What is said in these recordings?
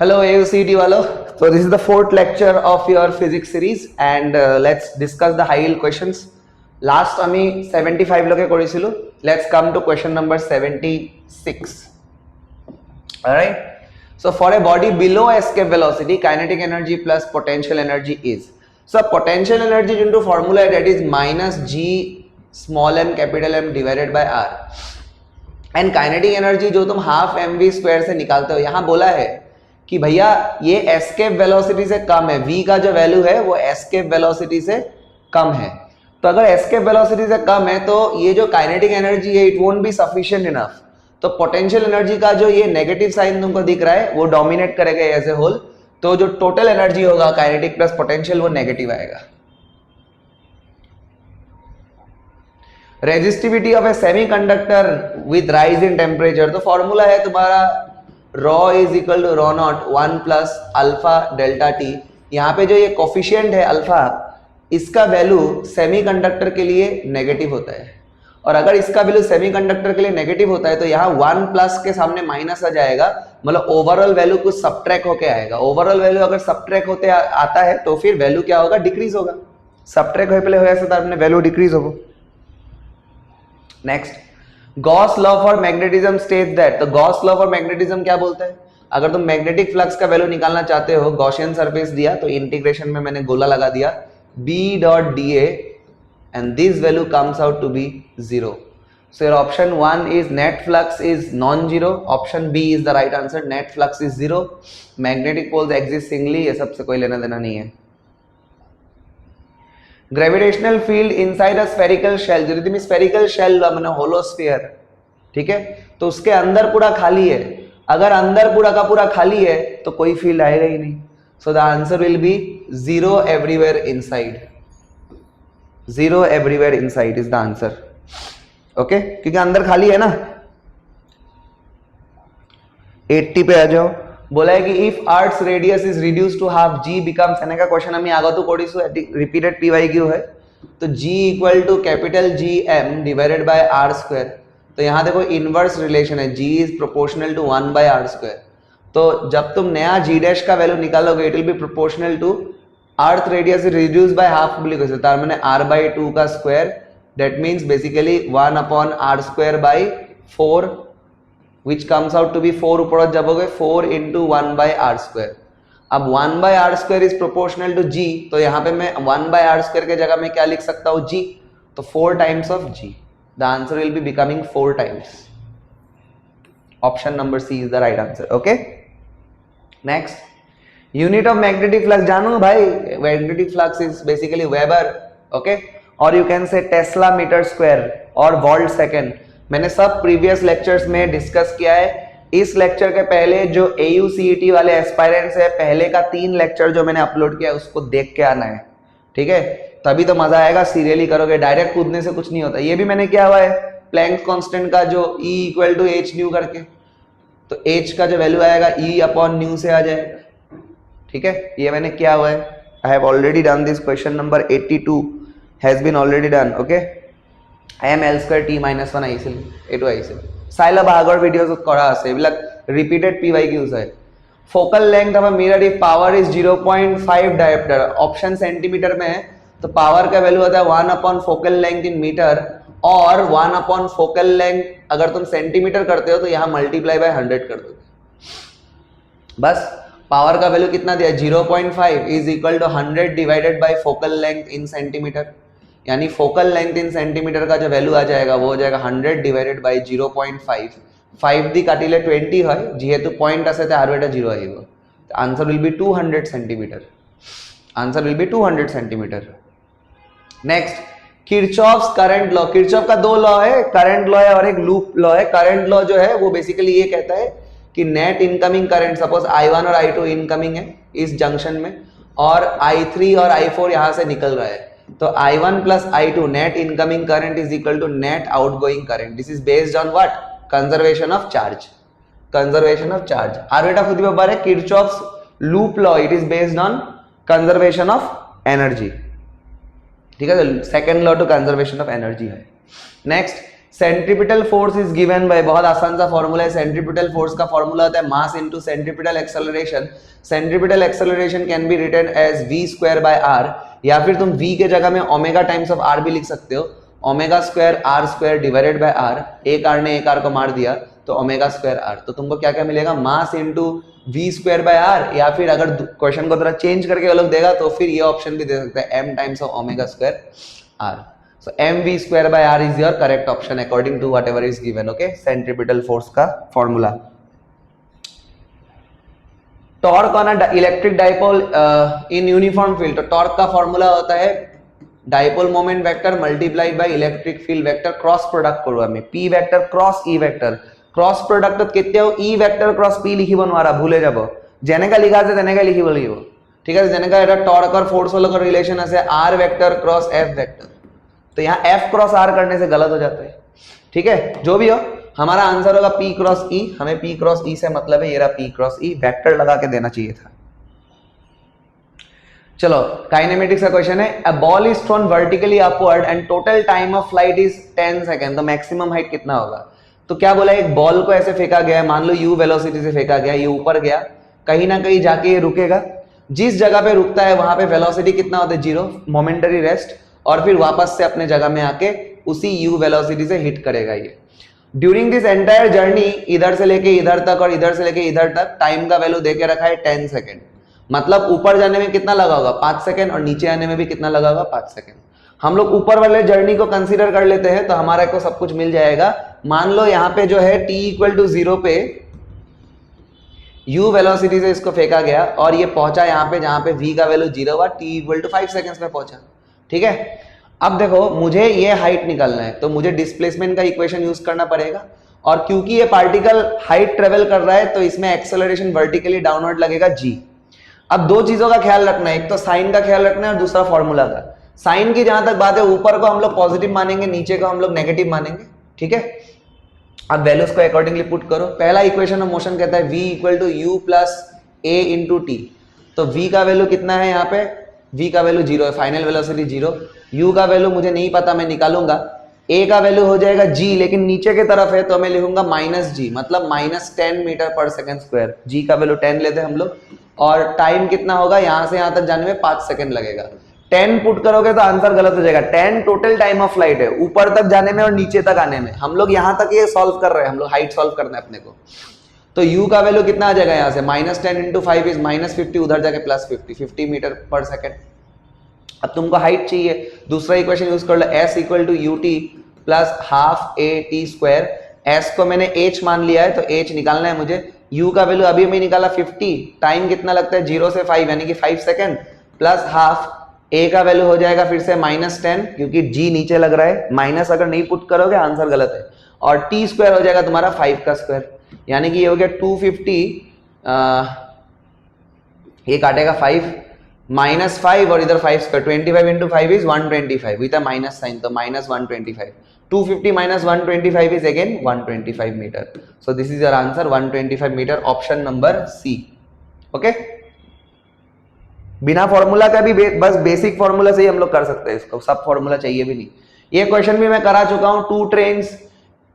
Hello AUCET वालों, so this is the fourth lecture of your physics series and let's discuss the high yield questions. Last আমি 75 লকে করেছিল. Let's come to question number 76. Alright, so for a body below escape velocity, kinetic energy plus potential energy is, so potential energy into formula that is minus G small m capital M divided by R and kinetic energy जो तुम half mv square से निकालते हो, यहाँ बोला है कि भैया ये एस्केप वेलोसिटी से कम है, v का जो वैल्यू है वो एस्केप वेलोसिटी से कम है. तो अगर एस्केप वेलोसिटी से कम है तो ये जो काइनेटिक एनर्जी है it won't be sufficient enough. तो पोटेंशियल एनर्जी का जो ये नेगेटिव साइन तुमको दिख रहा है वो डोमिनेट करेगा एज ए होल. तो जो टोटल एनर्जी होगा काइनेटिक प्लस पोटेंशियल वो नेगेटिव आएगा. Resistivity of a semiconductor with rise in temperature, तो फॉर्मूला है तुम्हारा rho is equal to rho naught 1 plus alpha delta T. यहाँ पे जो ये कोफिशिएंट है अल्फा, इसका वैल्यू सेमीकंडक्टर के लिए नेगेटिव होता है. और अगर इसका वैल्यू सेमीकंडक्टर के लिए नेगेटिव होता है तो यहाँ 1 प्लस के सामने माइनस आ जाएगा, मतलब ओवरऑल वैल्यू कुछ सबट्रैक्ट होके आएगा. ओवरऑल वैल्यू अगर सबट्रैक्ट होते आता है तो फिर वैल्यू क्या होगा, डिक्रीज होगा. सबट्रैक्ट होए पहले हो ऐसे तो आपने वैल्यू डिक्रीज होगा. Next, Gauss law for magnetism states that, तो गॉस लॉ फॉर मैग्नेटिज्म क्या बोलता है, अगर तुम मैग्नेटिक फ्लक्स का वैल्यू निकालना चाहते हो, गॉसियन सरफेस दिया तो इंटीग्रेशन में मैंने गोला लगा दिया B dot dA and this value comes out to be 0. So your option 1 is net flux is non-zero, option B is the right answer, net flux is 0. Magnetic poles exist singly, ये सबसे कोई लेना देना नहीं है. Gravitational field inside a spherical shell, जो तुम्हें spherical shell मैंने होलोस्फीयर, ठीक है, तो उसके अंदर पूरा खाली है. अगर अंदर पूरा का पूरा खाली है तो कोई फील्ड आएगा ही नहीं. So the answer will be 0 everywhere inside. 0 everywhere inside is the answer. Okay, क्योंकि अंदर खाली है ना. 80 पे आ जाओ. बोला है कि if earth's radius is reduce to half g becomes, एने का क्वेश्चन हमें आगे तो कोडिस रिपीटेड पीवाईक्यू है, तो G equal to capital G M divided by R square. तो यहाँ देखो इनवर्स रिलेशन है, G is proportional to 1 by R square. तो जब तुम नया जी डैश का वैल्यू निकालोगे it will be proportional to earth radius is reduce by half बोली कैसे, तार मैंने r बाय 2 का square, that means basically 1 upon R square by 4, which comes out to be 4 ऊपर जब हो गए 4 into 1 by r square. अब 1 by r square is proportional to g, तो यहाँ पे मैं 1 by r square के जगह में क्या लिख सकता हूँ, g, तो 4 times of g. The answer will be becoming 4 times. Option number C is the right answer. Okay. Next, unit of magnetic flux जानो भाई, magnetic flux is basically Weber. Okay, or you can say Tesla meter square or volt second. मैंने सब previous lectures में discuss किया है. इस lecture के पहले जो AUCET वाले एस्पायरेंट्स है, पहले का 3 लेक्चर जो मैंने अपलोड किया है उसको देख के आना है, ठीक है, तभी तो मजा आएगा. सीरियली करोगे, डायरेक्ट कूदने से कुछ नहीं होता. ये भी मैंने किया हुआ है प्लैंक्स कांस्टेंट का, जो E equal to h nu करके, तो h का जो वैल्यू आएगा E अपॉन न्यू से आ जाएगा, ठीक है, ये मैंने किया हुआ है. I have already done this. Question number 82 has been already done. Okay, m l square t minus 1 আহিছিল, এটো আহিছিল. চাই লবা আগৰ ভিডিওত কৰা আছে, এইবিলাক ৰিপিটেড PYQs হয়. Focal length of a mirror if power is 0.5 dioptre, option centimetre में है तो पावर का वैल्यू होता है 1 upon focal length in metre, और 1 अपॉन फोकल लेंथ अगर तुम सेंटीमीटर करते हो तो यहाँ मल्टीप्लाई बाय 100 कर दो. बस पावर का वैल्यू कितना दिया, 0.5 is equal to 100 divided by focal length in centimetre, यानी फोकल लेंथ इन सेंटीमीटर का जो वैल्यू आ जाएगा वो हो जाएगा 100 डिवाइडेड बाय 0.5. 5 दी काटिले 20 হয়, যেহেতু পয়েন্ট আছে তে আরো এটা 0 আহিব. Answer will be 200 centimetre. Answer will be 200 centimetre. Next, Kirchhoff's current law. Kirchhoff का 2 लॉ है, करंट लॉ है और एक लूप लॉ है. करंट लॉ जो है वो बेसिकली ये कहता है कि net incoming current, suppose I1 और I2 इनकमिंग है इस जंक्शन में, और I3 और I4 यहां से निकल रहा है, तो I1 plus I2 net incoming current is equal to net outgoing current. This is based on what? Conservation of charge. Conservation of charge. আর এটা খুঁজে পারে Kirchhoff's loop law. It is based on conservation of energy. ठीक है, second law to conservation of energy है. Next, centripetal force is given by, बहुत आसान सा formula है, सेंट्रीपिटल फोर्स का फॉर्मूला होता है mass into centripetal acceleration. Centripetal acceleration can be written as v square by r, या फिर तुम v के जगह में ओमेगा टाइम्स ऑफ r भी लिख सकते हो, omega square r square divided by r, एक r ने एक r को मार दिया तो ओमेगा स्क्वायर r, तो तुमको क्या क्या मिलेगा, mass into v square by r, या फिर अगर क्वेश्चन को थोड़ा चेंज करके अलग देगा तो फिर ये ऑप्शन भी दे सकते हैं m times of omega square r। So mv square by r is your correct option according to whatever is given. Okay, centripetal force का formula. Torque on a electric dipole in uniform field, तो torque का formula होता है dipole moment vector multiplied by electric field vector cross product करूँ हमें, p vector cross e vector, cross product तो कितने हो, e vector cross p लिखी बनवारा भूले जाबो, जेने का लिखा से तेने का लिखी बोलियो, ठीक है, जेने का एटा torque और force वालों का relation है r vector cross f vector, तो यहाँ f क्रॉस r करने से गलत हो जाता है, ठीक है, जो भी हो हमारा आंसर होगा p क्रॉस e, हमें p क्रॉस e से मतलब है, ये रहा p क्रॉस e, वेक्टर लगा के देना चाहिए था। चलो काइनेमेटिक्स का क्वेश्चन है, a ball is thrown vertically upward and total time of flight is 10 second, तो मैक्सिमम हाइट कितना होगा, तो क्या बोला, एक बॉल को ऐसे फेंका गया है, मान लो u वेलोसिटी से फेंका गया, ये ऊपर गया, कहीं ना कहीं जाके ये रुकेगा, जिस जगह पे रुकता है वहां पे वेलोसिटी कितना होता है, 0, मोमेंटरी रेस्ट, और फिर वापस से अपने जगह में आके उसी u वेलोसिटी से हिट करेगा ये। ड्यूरिंग दिस एंटायर जर्नी, इधर से लेके इधर तक और इधर से लेके इधर तक टाइम का वैल्यू देके रखा है 10 सेकंड, मतलब ऊपर जाने में कितना लगा होगा 5 सेकंड और नीचे आने में भी कितना लगा होगा 5 सेकंड। हम लोग ऊपर वाले जर्नी को कंसीडर कर लेते हैं तो हमारे को सब कुछ मिल जाएगा। मान लो यहाँ पे जो है t इक्वल टू 0 पे u वेलोसिटी से इसको फेंका गया और ये पहुंचा यहाँ पे जहां पे v का वैल्यू 0 हुआ, t इक्वल टू 5 सेकंड्स में पहुंचा, ठीक है। अब देखो मुझे ये हाइट निकालना है तो मुझे डिस्प्लेसमेंट का इक्वेशन यूज करना पड़ेगा, और क्योंकि ये पार्टिकल हाइट ट्रेवल कर रहा है तो इसमें एक्सेलरेशन वर्टिकली डाउनवर्ड लगेगा g। अब दो चीजों का ख्याल रखना है, एक तो साइन का ख्याल रखना है और दूसरा फॉर्मूला का। साइन की जहां तक बात है, ऊपर को हम लोग पॉजिटिव मानेंगे, नीचे को हम लोग नेगेटिव मानेंगे, ठीक है। अब वैल्यूज को अकॉर्डिंगली पुट करो। पहला इक्वेशन ऑफ मोशन कहता है v equal to u plus a into t, तो v का वैल्यू कितना है, यहाँ पे v का वैल्यू 0 है, फाइनल वेलोसिटी 0, u का वैल्यू मुझे नहीं पता, मैं निकालूंगा, a का वैल्यू हो जाएगा g, लेकिन नीचे की तरफ है तो मैं लिखूंगा माइनस g, मतलब माइनस 10 मीटर पर सेकंड स्क्वायर, g का वैल्यू 10 लेते हैं हम लोग, और टाइम कितना होगा, यहां से यहां तक जाने में 5 सेकंड लगेगा। 10 पुट करोगे तो आंसर गलत हो जाएगा, 10 टोटल टाइम ऑफ फ्लाइट है, ऊपर तक जाने में और नीचे तक आने में। हम लोग यहां तक ये सॉल्व कर रहे हैं, हम लोग हाइट सॉल्व करना है अपने को, तो u का वैल्यू कितना आ जाएगा, यहाँ से माइनस 10 इंटू 5 इज माइनस 50, उधर जाके प्लस 50 मीटर पर सेकंड। अब तुमको हाइट चाहिए, दूसरा इक्वेशन यूज कर लो, s equal to u t plus half a t square, s को मैंने h मान लिया है तो h निकालना है मुझे, u का वैल्यू अभी मैं निकाला 50, टाइम कितना लगता है 0 से 5 यानी कि 5 सेकंड, प्लस हाफ a का वैल्यू हो जाएगा फिर से माइनस 10, क्योंकि g नीचे लग रहा है, माइनस अगर नहीं पुट करोगे आंसर गलत है, और t स्क्वायर हो जाएगा तुम्हारा 5 का स्क्वायर, यानी कि ये हो गया 250, ये काटेगा 5 माइनस 5 और इधर 5 square, 25 into 5 is 125 with a minus sign, तो minus 125, 250 minus 125 is again 125 meter. So this is your answer, 125 meter, option number C. Okay? बिना फॉर्मूला का भी बस बेसिक फॉर्मूला से ही हम लोग कर सकते हैं इसको, सब फॉर्मूला चाहिए भी नहीं। ये क्वेश्चन भी मैं करा चुका हूँ, 2 ट्रेन्स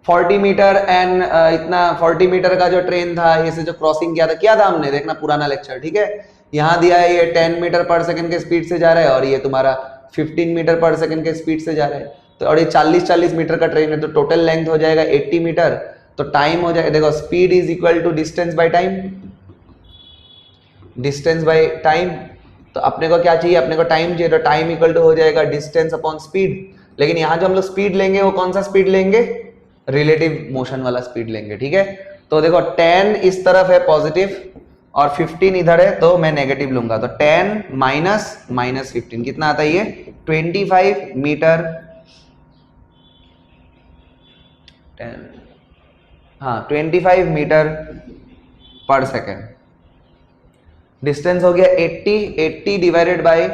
40 मीटर एंड इतना 40 मीटर का जो ट्रेन था, ये से जो क्रॉसिंग किया था हमने, देखना पुराना लेक्चर, ठीक है। यहाँ दिया है ये 10 मीटर पर सेकंड के स्पीड से जा रहा है और ये तुम्हारा 15 मीटर पर सेकंड के स्पीड से जा रहा है, तो और ये 40 मीटर का ट्रेन है, तो टोटल लेंथ हो जाएगा 80 मीटर, तो टाइम हो जाएगा, देखो speed is equal to distance by time, distance by time, तो अपने को क्या चाहिए, अपने को टाइम चाहिए, तो टाइम इक्वल टू हो जाएगा डिस्टेंस अपॉन स्पीड। लेकिन यहाँ जो हम लोग स्पीड लेंगे वो कौन सा स्पीड लेंगे, रिलेटिव मोशन वाला स्पीड लेंगे, ठीक है। तो देखो 10 इस तरफ है पॉजिटिव और 15 इधर है, तो मैं नेगेटिव लूंगा, तो 10 माइनस 15 कितना आता है, ये 25 मीटर, 10 हाँ 25 मीटर पर सेकेंड, डिस्टेंस हो गया 80 डिवाइडेड बाय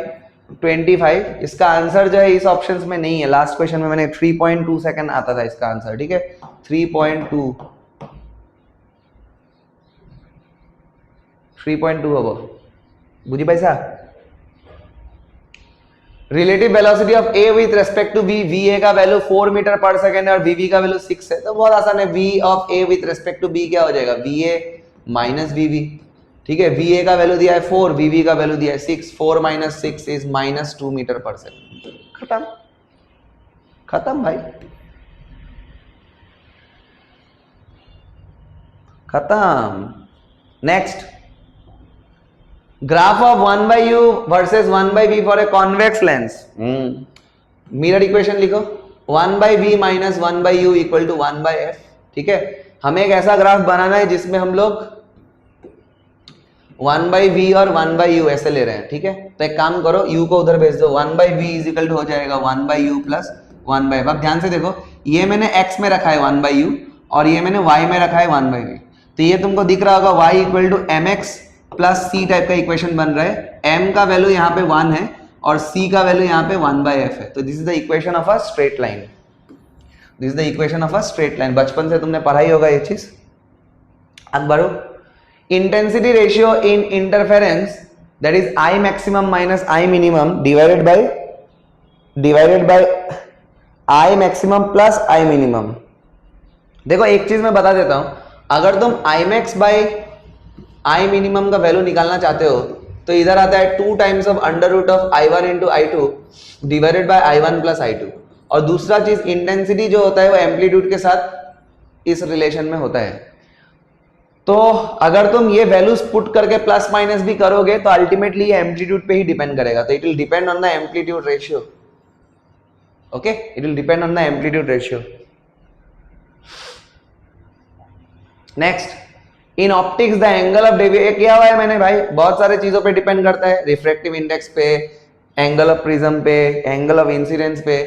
25। इसका आंसर जो है इस ऑप्शंस में नहीं है, लास्ट क्वेश्चन में मैंने 3.2 सेकेंड आता था इसका आंसर, ठीक है 3.2 হবো, বুঝি পাইছা। Relative velocity of A with respect to B, v A का वैल्यू 4 मीटर पर सेकेंड है और वी बी का वैल्यू 6 है, तो बहुत आसान है, v of A with respect to B क्या हो जाएगा, v A minus v B. ठीक है, वी ए का वैल्यू दिया है 4, वी बी का वैल्यू दिया है 6, 4 minus 6 is minus 2 metre per second. खत्म, खत्म भाई, खत्म। Next, graph of 1 by u versus 1 by v for a convex lens. Mirror equation लिखो, 1 by v minus 1 by u equal to 1 by f। ठीक है, हमें एक ऐसा ग्राफ बनाना है जिसमें हम लोग 1 by v और 1 by u ऐसे ले रहे हैं। ठीक है, तो एक काम करो, u को उधर भेज दो, 1 by v is equal to हो जाएगा 1 by u plus 1 by f। अब ध्यान से देखो, ये मैंने x में रखा है 1 by u और ये मैंने y में रखा है 1 by v, तो ये तुमको दिख रहा होगा y equal to mx plus c type का इक्वेशन बन रहा है। m का वैल्यू यहाँ पे 1 है और c का वैल्यू यहाँ पे 1 by f है, तो this is the equation of a straight line, this is the equation of a straight line. बचपन से तुमने पढ़ाई होगा ये चीज। अब बढ़ो, intensity ratio in interference that is I maximum minus I minimum divided by I maximum plus I minimum. देखो एक चीज मैं बता देता हूं, अगर तुम I max by I minimum का वैल्यू निकालना चाहते हो तो इधर आता है 2 times of under root of I1 into I2 divided by I1 plus I2। और दूसरा चीज, इंटेंसिटी जो होता है वो एम्पलीट्यूड के साथ इस रिलेशन में होता है, तो अगर तुम ये वैल्यूज पुट करके प्लस माइनस भी करोगे तो अल्टीमेटली ये एम्पलीट्यूड पे ही डिपेंड करेगा, तो it will depend on the amplitude ratio. Okay, it will depend on the amplitude ratio. Next, in optics the angle of deviation, क्या हुआ है मैंने भाई, बहुत सारे चीजों पे डिपेंड करता है, रिफ्रैक्टिव इंडेक्स पे, एंगल ऑफ प्रिज्म पे, एंगल ऑफ इंसिडेंस पे,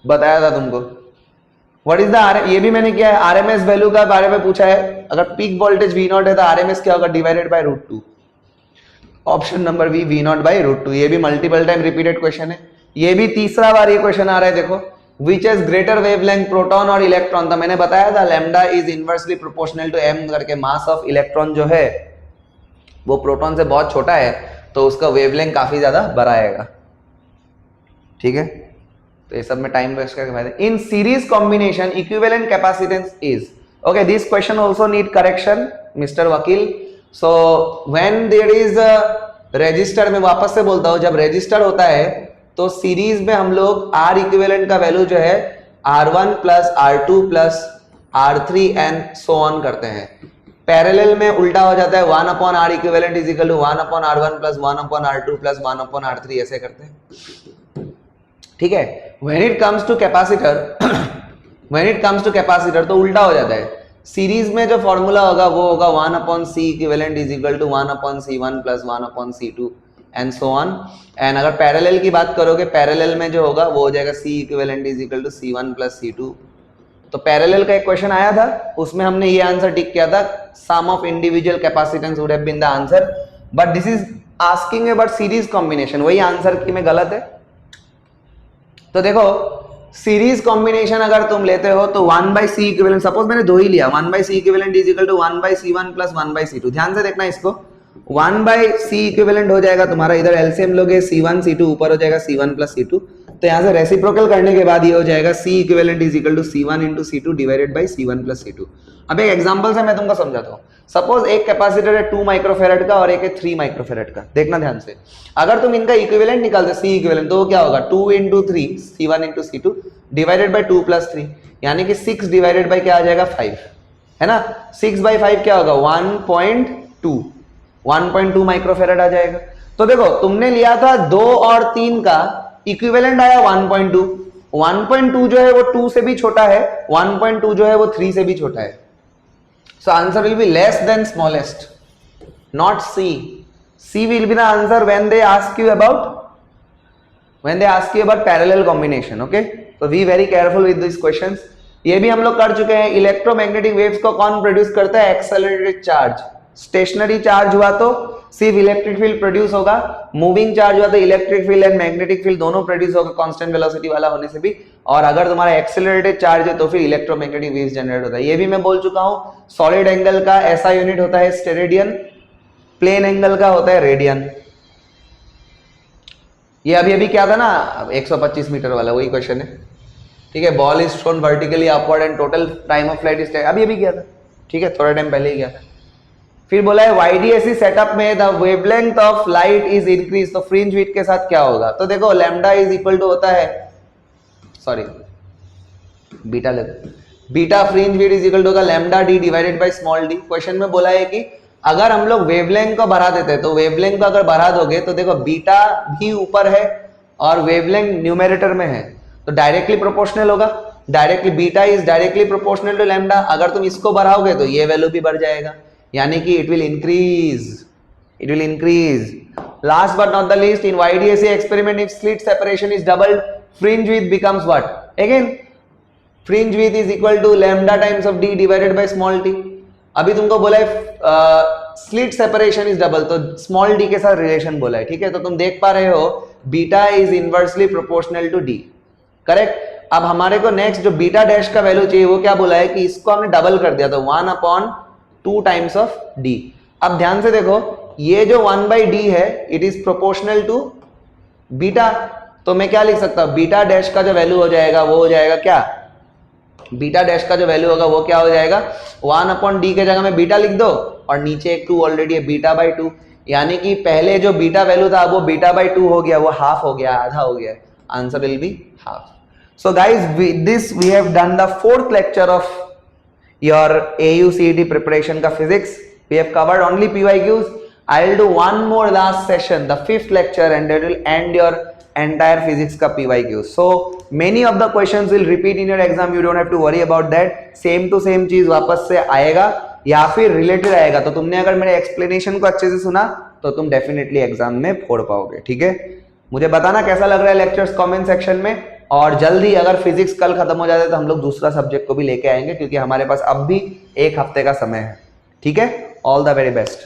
बताया था तुमको। व्हाट इज द ये भी मैंने किया है, आरएमएस वैल्यू का बारे में पूछा है, अगर पीक वोल्टेज V0 है तो आरएमएस क्या होगा, divided by √2। Option number B, V0 by √2। ये भी मल्टीपल टाइम रिपीटेड क्वेश्चन है, ये भी तीसरा बार ये क्वेश्चन आ रहा है। देखो, which is greater wavelength, proton और इलेक्ट्रॉन, तो मैंने बताया था lambda is inversely proportional to m करके, मास ऑफ इलेक्ट्रॉन जो है वो प्रोटॉन से बहुत छोटा है तो उसका वेवलेंथ काफी ज्यादा बड़ा आएगा। ठीक है, तो ये सब में टाइम वेस्ट करके फायदा। In series combination equivalent capacitance is, okay this question also need correction mister Vakil. So when there is resistor, में वापस से बोलता हूं, जब रजिस्टर होता है तो सीरीज में हम लोग R इक्विवेलेंट का वैल्यू जो है R1 plus R2 plus R3 and so on करते हैं। पैरेलल में उल्टा हो जाता है, 1 upon R equivalent is equal to 1 upon R1 plus 1 upon R2 plus 1 upon R3, ऐसे करते हैं। ठीक है, when it comes to capacitor तो उल्टा हो जाता है, सीरीज में जो फॉर्मूला होगा वो होगा 1 upon C equivalent is equal to 1 upon C1 plus 1 upon C2 and so on. And अगर पैरेलल की बात करोगे, पैरेलल में जो होगा वो हो जाएगा C equivalent is equal to C1 plus C2। तो पैरेलल का एक क्वेश्चन आया था, उसमें हमने ये आंसर टिक किया था, sum of individual capacitance would have been the answer, but this is asking about series combination, वही आंसर की में गलत है। तो देखो, सीरीज कॉम्बिनेशन अगर तुम लेते हो तो 1 by C इक्विवेलेंट, सपोज मैंने दो ही लिया, 1 by C equivalent is equal to 1 by C1 plus 1 by C2। ध्यान से देखना इसको, 1 by C इक्विवेलेंट हो जाएगा तुम्हारा, इधर एलसीएम लोगे C1 C2, ऊपर हो जाएगा C1 प्लस C2, तो यहाँ से रेसिप्रोकल करने के बाद ये हो जाएगा C equivalent is equal to C1 into C2 divided by C1 plus C2। अब एक एग्जांपल से मैं तुमको समझाता हूँ। सपोज एक कैपेसिटर है 2 माइक्रोफेरेड का और एक है 3 माइक्रोफेरेड का, देखना ध्यान से, अगर तुम इनका इक्विवेलेंट निकालते C इक्विवेलेंट तो क्या होगा, 2 into 3 C1 into C2 divided by 2 plus 3, यानी कि 6 डिवाइडेड बाई क्या आ जाएगा 5, है ना। 6 बाई 5 क्या होगा 1.2 माइक्रोफेरेड आ जाएगा। तो देखो तुमने लिया था 2 और 3 का, इक्विवेलेंट आया 1.2, 1.2 जो है वो 2 से भी छोटा है, 1.2 जो है वो 3 से भी छोटा है। So answer will be less than smallest, not C. C will be the answer when they ask you about parallel combination. Okay, so be very careful with these questions. ये भी हम लोग कर चुके हैं। इलेक्ट्रोमैग्नेटिक वेव्स को कौन produce करता है, एक्सेलरेटेड चार्ज। स्टेशनरी चार्ज हुआ तो सिर्फ इलेक्ट्रिक फील्ड प्रोड्यूस होगा, मूविंग चार्ज हुआ तो electric field and magnetic field दोनों प्रोड्यूस होगा कांस्टेंट वेलोसिटी वाला होने से भी, और अगर तुम्हारा एक्सेलरेटेड चार्ज है तो फिर इलेक्ट्रोमैग्नेटिक वेव्स जनरेट होता है। ये भी मैं बोल चुका हूं, सॉलिड एंगल का ऐसा यूनिट होता है स्टेरेडियन, प्लेन एंगल का होता है रेडियन। ये अभी अभी क्या था ना 125 मीटर वाला, वही क्वेश्चन है, ठीक है। Ball is thrown vertically upward and total time of flight is, अभी अभी किया था, ठीक है, थोड़ा टाइम पहले ही किया था। फिर बोला है YDSC सेटअप में the wavelength of light is increase, तो फ्रिंज विड्थ के साथ क्या होगा? तो देखो लैम्डा इज इक्वल टू होता है, सॉरी बीटा लगता, beta fringe width is equal to होगा lambda D divided by small D. Question में बोला है कि अगर हम लोग वेवलेंथ को बढ़ा देते हैं, तो वेवलेंथ को अगर बढ़ा दोगे तो देखो बीटा भी ऊपर है और वेवलेंथ न्यूमरेटर में है, तो डायरेक्टली प्रोपोर्शनल होगा, directly beta is directly proportional to lambda. अगर तुम इसको बढ़ाओगे तो ये वैल्यू भी बढ़ जाएगा, यानी कि it will increase. Last but not the least, in YDSC experiment if slit separation is doubled, fringe width becomes what? Again fringe width is equal to lambda times of D divided by small d. अभी तुमको बोला है slit separation is double, तो small d के साथ relation बोला है, ठीक है। तो तुम देख पा रहे हो beta is inversely proportional to d, correct. अब हमारे को नेक्स्ट जो बीटा डैश का वैल्यू चाहिए वो क्या बोला है कि इसको हमने डबल कर दिया, तो 1/2 टाइम्स ऑफ डी। अब ध्यान से देखो, ये जो 1/d है it is proportional to beta, तो मैं क्या लिख सकता हूं? बीटा डैश का जो वैल्यू हो जाएगा वो हो जाएगा क्या? बीटा डैश का जो वैल्यू होगा वो क्या हो जाएगा? 1/d के जगह में बीटा लिख दो और नीचे एक 2 ऑलरेडी है, बीटा/2, यानी कि पहले जो बीटा वैल्यू था वो बीटा/2 हो गया, वो हाफ हो गया, आधा हो गया, answer will be half. So guys, with this we have done the 4th lecture of your AU CET preparation का physics. We have covered only PYQs. I will do one more last session, the 5th lecture, and that will end your entire physics का PYQs. So many of the questions will repeat in your exam. You don't have to worry about that. Same to same चीज वापस से आएगा या फिर related आएगा। तो तुमने अगर मेरे एक्सप्लेनेशन को अच्छे से सुना तो तुम डेफिनेटली एग्जाम में फोड़ पाओगे, ठीक है। मुझे बताना कैसा लग रहा है लेक्चर्स कमेंट सेक्शन में, और जल्दी अगर फिजिक्स कल खत्म हो जाता है तो हम लोग दूसरा सब्जेक्ट को भी लेके आएंगे, क्योंकि हमारे पास अब भी 1 हफ्ते का समय है, ठीक है। All the very best.